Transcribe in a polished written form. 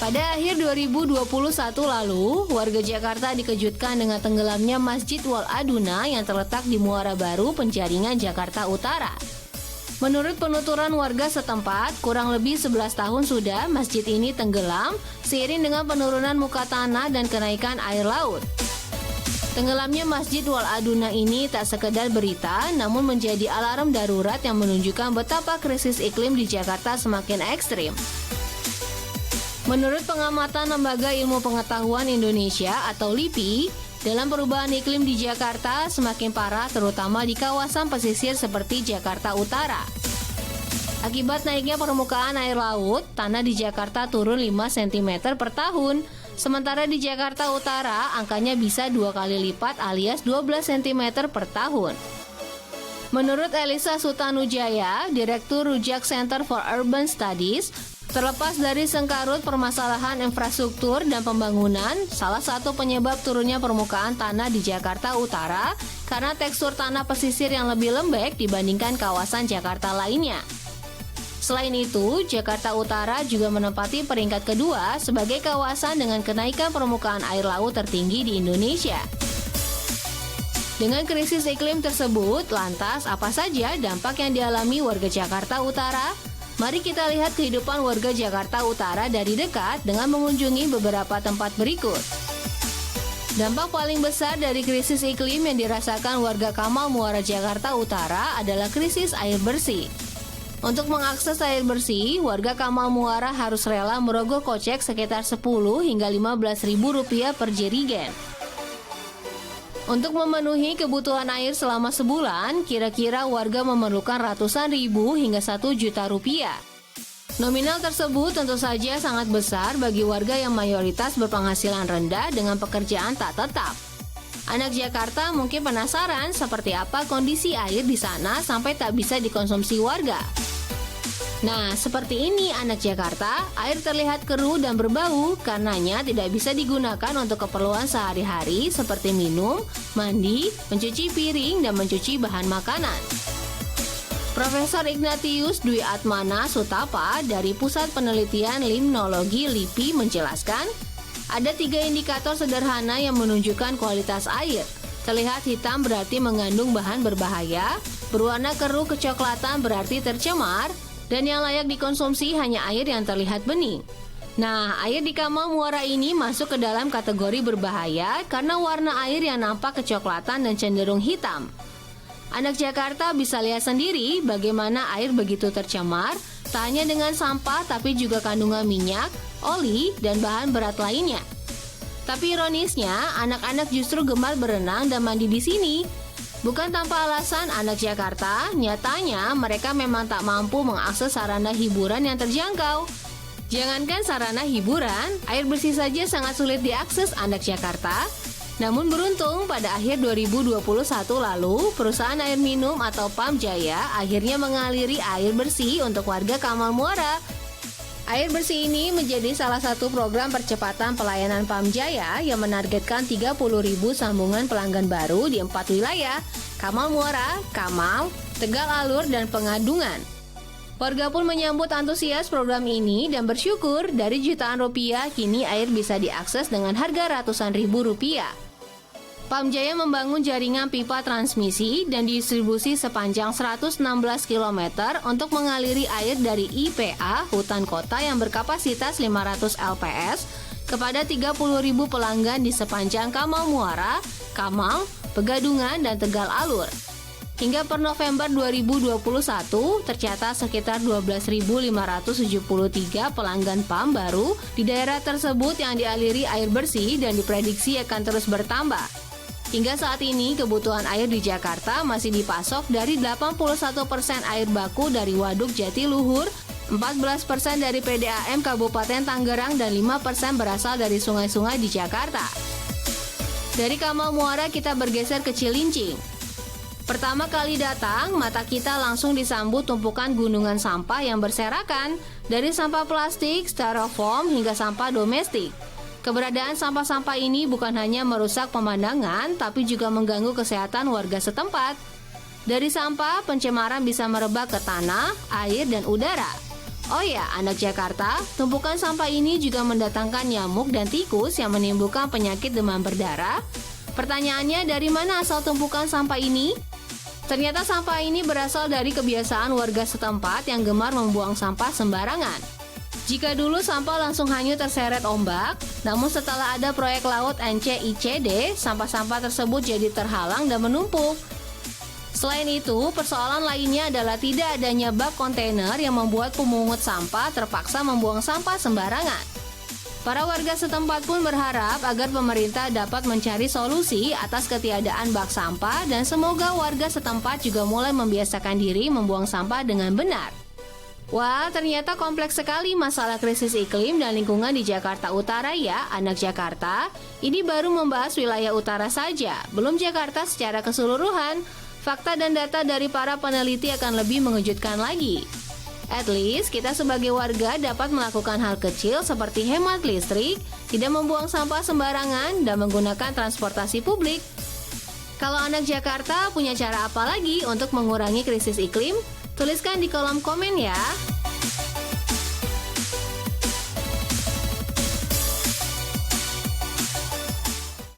Pada akhir 2021 lalu, warga Jakarta dikejutkan dengan tenggelamnya Masjid Wal Aduna yang terletak di Muara Baru, Penjaringan, Jakarta Utara. Menurut penuturan warga setempat, kurang lebih 11 tahun sudah masjid ini tenggelam seiring dengan penurunan muka tanah dan kenaikan air laut. Tenggelamnya Masjid Wal Aduna ini tak sekedar berita, namun menjadi alarm darurat yang menunjukkan betapa krisis iklim di Jakarta semakin ekstrim. Menurut pengamatan Lembaga Ilmu Pengetahuan Indonesia atau LIPI, dalam perubahan iklim di Jakarta semakin parah terutama di kawasan pesisir seperti Jakarta Utara. Akibat naiknya permukaan air laut, tanah di Jakarta turun 5 cm per tahun. Sementara di Jakarta Utara, angkanya bisa 2 kali lipat alias 12 cm per tahun. Menurut Elisa Sutanujaya, Direktur Rujak Center for Urban Studies, terlepas dari sengkarut permasalahan infrastruktur dan pembangunan, salah satu penyebab turunnya permukaan tanah di Jakarta Utara karena tekstur tanah pesisir yang lebih lembek dibandingkan kawasan Jakarta lainnya. Selain itu, Jakarta Utara juga menempati peringkat kedua sebagai kawasan dengan kenaikan permukaan air laut tertinggi di Indonesia. Dengan krisis iklim tersebut, lantas apa saja dampak yang dialami warga Jakarta Utara? Mari kita lihat kehidupan warga Jakarta Utara dari dekat dengan mengunjungi beberapa tempat berikut. Dampak paling besar dari krisis iklim yang dirasakan warga Kamal Muara Jakarta Utara adalah krisis air bersih. Untuk mengakses air bersih, warga Kamal Muara harus rela merogoh kocek sekitar 10 hingga 15 ribu rupiah per jerigen. Untuk memenuhi kebutuhan air selama sebulan, kira-kira warga memerlukan ratusan ribu hingga 1 juta rupiah. Nominal tersebut tentu saja sangat besar bagi warga yang mayoritas berpenghasilan rendah dengan pekerjaan tak tetap. Anak Jakarta mungkin penasaran seperti apa kondisi air di sana sampai tak bisa dikonsumsi warga. Nah, seperti ini anak Jakarta, air terlihat keruh dan berbau, karenanya tidak bisa digunakan untuk keperluan sehari-hari seperti minum, mandi, mencuci piring, dan mencuci bahan makanan. Profesor Ignatius Dwi Atmana Sutapa dari Pusat Penelitian Limnologi LIPI menjelaskan, ada 3 indikator sederhana yang menunjukkan kualitas air. Terlihat hitam berarti mengandung bahan berbahaya, berwarna keruh kecoklatan berarti tercemar, dan yang layak dikonsumsi hanya air yang terlihat bening. Nah, air di Kamal Muara ini masuk ke dalam kategori berbahaya karena warna air yang nampak kecoklatan dan cenderung hitam. Anak Jakarta bisa lihat sendiri bagaimana air begitu tercemar, tak hanya dengan sampah tapi juga kandungan minyak, oli, dan bahan berat lainnya. Tapi ironisnya, anak-anak justru gemar berenang dan mandi di sini. Bukan tanpa alasan anak Jakarta, nyatanya mereka memang tak mampu mengakses sarana hiburan yang terjangkau. Jangankan sarana hiburan, air bersih saja sangat sulit diakses anak Jakarta. Namun beruntung pada akhir 2021 lalu, perusahaan air minum atau PAM Jaya akhirnya mengaliri air bersih untuk warga Kamal Muara. Air bersih ini menjadi salah satu program percepatan pelayanan PAM Jaya yang menargetkan 30.000 sambungan pelanggan baru di 4 wilayah, Kamal Muara, Kamal, Tegal Alur, dan Pengadungan. Warga pun menyambut antusias program ini dan bersyukur dari jutaan rupiah kini air bisa diakses dengan harga ratusan ribu rupiah. PAM Jaya membangun jaringan pipa transmisi dan distribusi sepanjang 116 km untuk mengaliri air dari IPA hutan kota yang berkapasitas 500 LPS kepada 30.000 pelanggan di sepanjang Kamal Muara, Kamal, Pegadungan, dan Tegal Alur. Hingga per November 2021, tercatat sekitar 12.573 pelanggan PAM baru di daerah tersebut yang dialiri air bersih dan diprediksi akan terus bertambah. Hingga saat ini, kebutuhan air di Jakarta masih dipasok dari 81% air baku dari Waduk Jatiluhur, 14% dari PDAM Kabupaten Tangerang, dan 5% berasal dari sungai-sungai di Jakarta. Dari Kamal Muara kita bergeser ke Cilincing. Pertama kali datang, mata kita langsung disambut tumpukan gunungan sampah yang berserakan, dari sampah plastik, styrofoam, hingga sampah domestik. Keberadaan sampah-sampah ini bukan hanya merusak pemandangan, tapi juga mengganggu kesehatan warga setempat. Dari sampah, pencemaran bisa merebak ke tanah, air, dan udara. Oh ya, anak Jakarta, tumpukan sampah ini juga mendatangkan nyamuk dan tikus yang menimbulkan penyakit demam berdarah. Pertanyaannya, dari mana asal tumpukan sampah ini? Ternyata sampah ini berasal dari kebiasaan warga setempat yang gemar membuang sampah sembarangan. Jika dulu sampah langsung hanyut terseret ombak, namun setelah ada proyek laut NCICD, sampah-sampah tersebut jadi terhalang dan menumpuk. Selain itu, persoalan lainnya adalah tidak adanya bak kontainer yang membuat pemungut sampah terpaksa membuang sampah sembarangan. Para warga setempat pun berharap agar pemerintah dapat mencari solusi atas ketiadaan bak sampah dan semoga warga setempat juga mulai membiasakan diri membuang sampah dengan benar. Wah, ternyata kompleks sekali masalah krisis iklim dan lingkungan di Jakarta Utara ya, anak Jakarta. Ini baru membahas wilayah utara saja, belum Jakarta secara keseluruhan. Fakta dan data dari para peneliti akan lebih mengejutkan lagi. At least, kita sebagai warga dapat melakukan hal kecil seperti hemat listrik, tidak membuang sampah sembarangan, dan menggunakan transportasi publik. Kalau anak Jakarta punya cara apa lagi untuk mengurangi krisis iklim? Tuliskan di kolom komen ya.